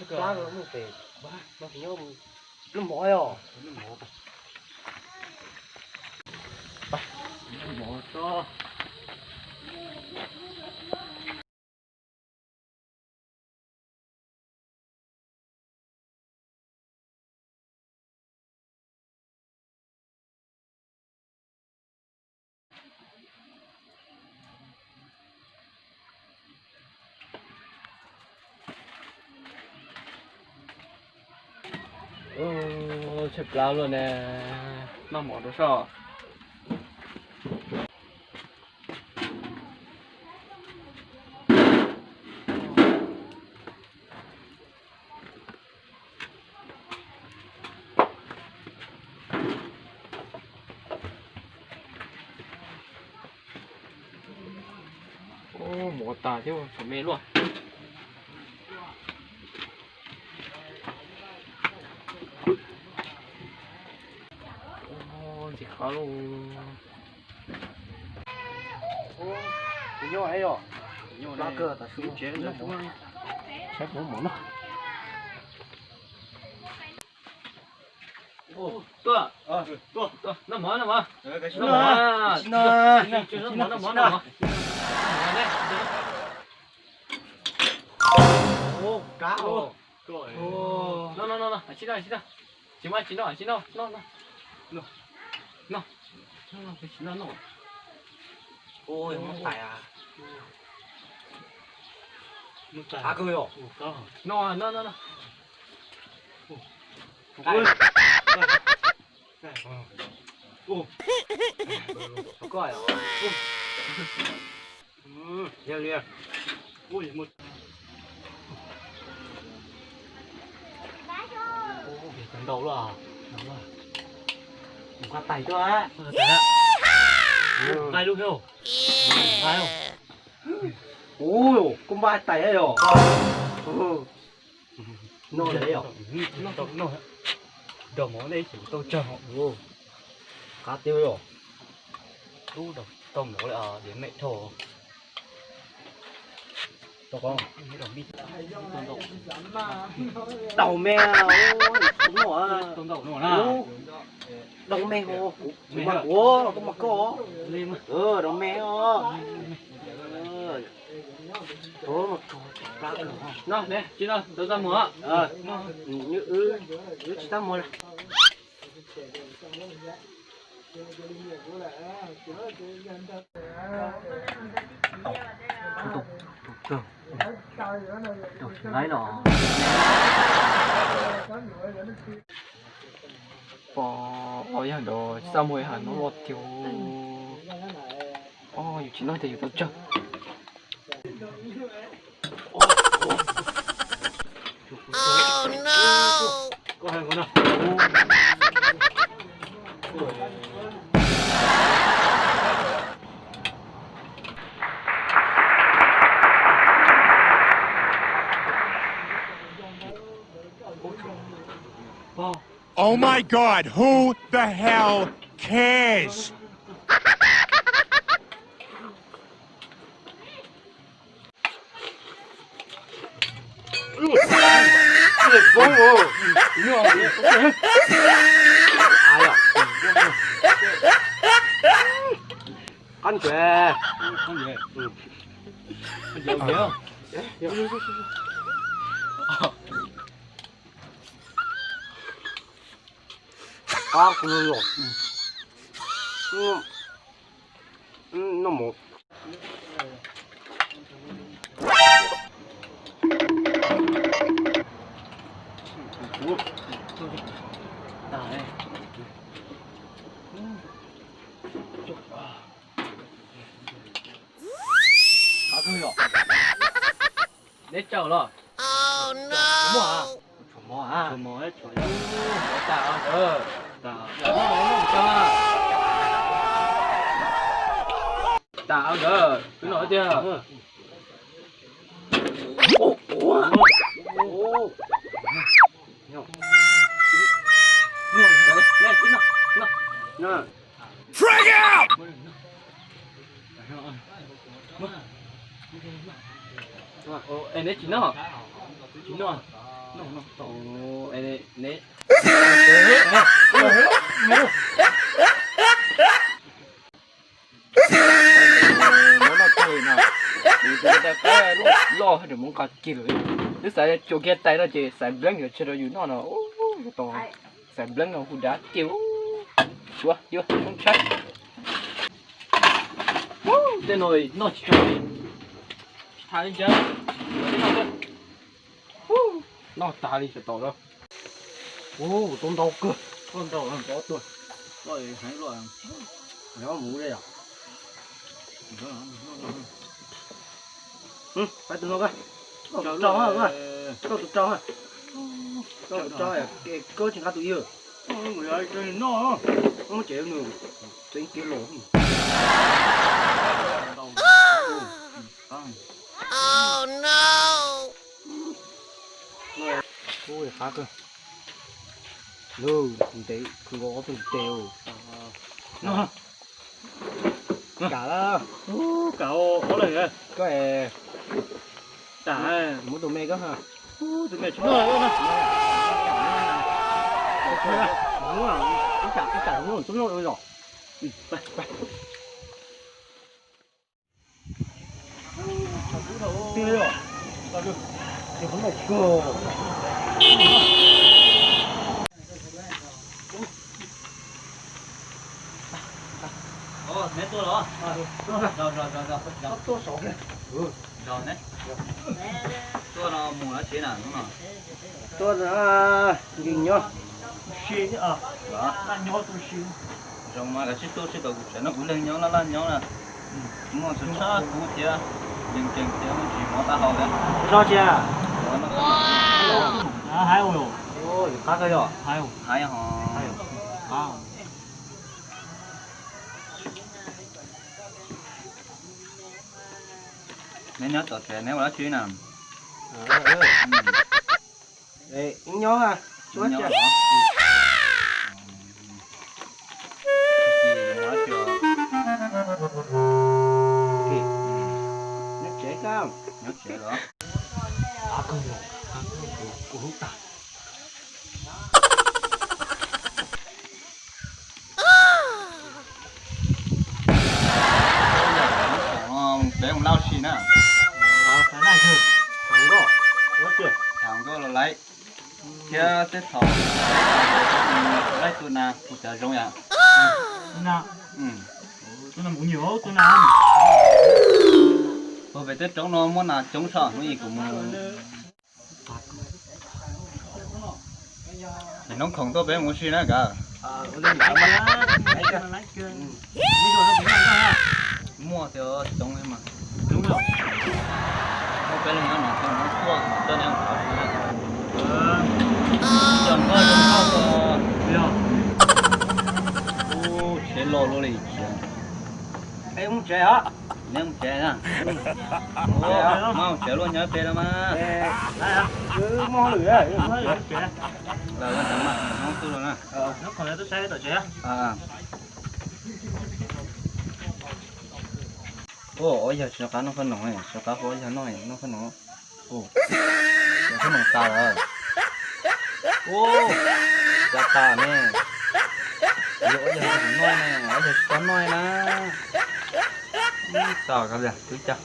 cái nó một cái nó phải nhôm nó mỏi rồi nó mỏi to chụp lao luôn nè nó mỏ đồ sò mỏ tà chứ phải mê luôn thì khó luôn nhô ấy rồi lá cờ ta xuống chế nó xuống xếp bốn món nó tua nó món nó món nó ô cá ô nó xin đâu chỉ mai xin đâu nó cái xin nó ôi mất tài à à cơ rồi nó ôi có coi à liền ui một thằng đầu là qua tay cho á tay luôn không tay không ôi con ba tay ấy rồi nó đấy rồi nó đầu món đây chỉ tôi chờ họ cá tiêu rồi đu đầu tôm nó lại đến mẹ thổ đâu con đầu mèo đúng rồi đầu mèo mà của con mặt có đầu mèo nó nè chị nó tôi ra mua như chị ta mua này lấy nó bỏ giờ đồ sao mùi hẳn nó một kiểu ôi chỉ nói thì tôi chắc oh no có hàng con nào Oh my God, who the hell cares? ăn què nhiều nhiều cá cũng rồi nó một để chờ rồi. Oh no. Chuẩn mỏ hết chuẩn. Tạo tạo đỡ cứ nói chưa. Frag out! Em đấy chín nó. Chín nó. Ồ, đây nè. Nó chơi nào. Thì cái cái lo hay muốn cả chỉ rồi. Nếu sai chỗ kia tay nó chỉ sai blank rồi chơi rồi nó to. Sai blank nó cũng đã chịu. Chưa, không chắc. Tên rồi nó chỉ cho mình. Thả lên chơi. Nó thả đi sẽ to đó. Tôm đầu cơ. Con đầu nó có tuổi. Rồi hãy rồi. Nó mũ đây à? Phải tụi nó coi. Cho hả coi. Cho hả? Cho hả? Cái cơ chỉ cả tụi yêu. Người ơi, chơi nó. Không chịu nữa. Tính kia lỗ. Oh no! Ôi khá cơ. Lô, tí cứ gõ từ đều. Nó. Cả đó. Cả ô này kìa. Có è. Cả muốn tụi mày có hả? Tụi mày cho nó. Đúng rồi. Cái chả nó xuống nó rồi.ไป. Tiêu rồi. Vào được. Thì có một cờ. Nét tua đó. Rồi. Tua sổ kìa. Rồi nét. Tua nó mùa nó chế nào đúng không? Tua nó nhìn nhá. Xí chứ à. Đó. Nó nhó tua xí. Rồi mà cái tua sẽ đầu nó cũng lên nhó nó lên nhó nè. Mà sự sao cũng chưa. Nhưng chừng chưa nó chỉ có ta hậu đấy. Rõ chưa? Wow. Hai rồi. Ôi, khác cái rồi. Hai hả? À. Nếu nhớ tọt trẻ nếu mà nó chuyến nào. Đây, nhớ ha. Chúa chưa? Nhớ trẻ không? Nhớ trẻ đó. Không rồi. Của hút ta. Để ông lao xì nè. Cái này thử. Thằng đó. Có chưa? Thằng đó là lấy. Kia sẽ thỏ. Lấy tôi nào. Tôi sẽ giống vậy. Tôi nào? Tôi nào cũng nhiều. Tôi nào? Tôi về tết trống nó muốn là trống sọ. Nó gì cũng... Thì nó không tôi bé muốn xì nữa cả. Lên đảo mà. Lấy cơ. Mua thì trống em mà. Đúng rồi. Một cái này nó không nó thua mà tên em không chọn coi trong thao rồi. Ô, chế lô lô này chế. Em không chế hả? Em không chế nè. Ô, mau chế luôn nhớ chế đâu mà. Cứ mua lửa ấy, chế. Là lên tầm mặt, không tôi rồi nè. Nó còn là tôi xe tôi chế. Ôi giờ cho cá nó phân nổi, cho cá khối cho nó phân nổi. Nó phân nổi ta rồi. Chả ta nè. Giờ nó nói nè, giờ có nói nè. Tao cái gì, cứ chắc.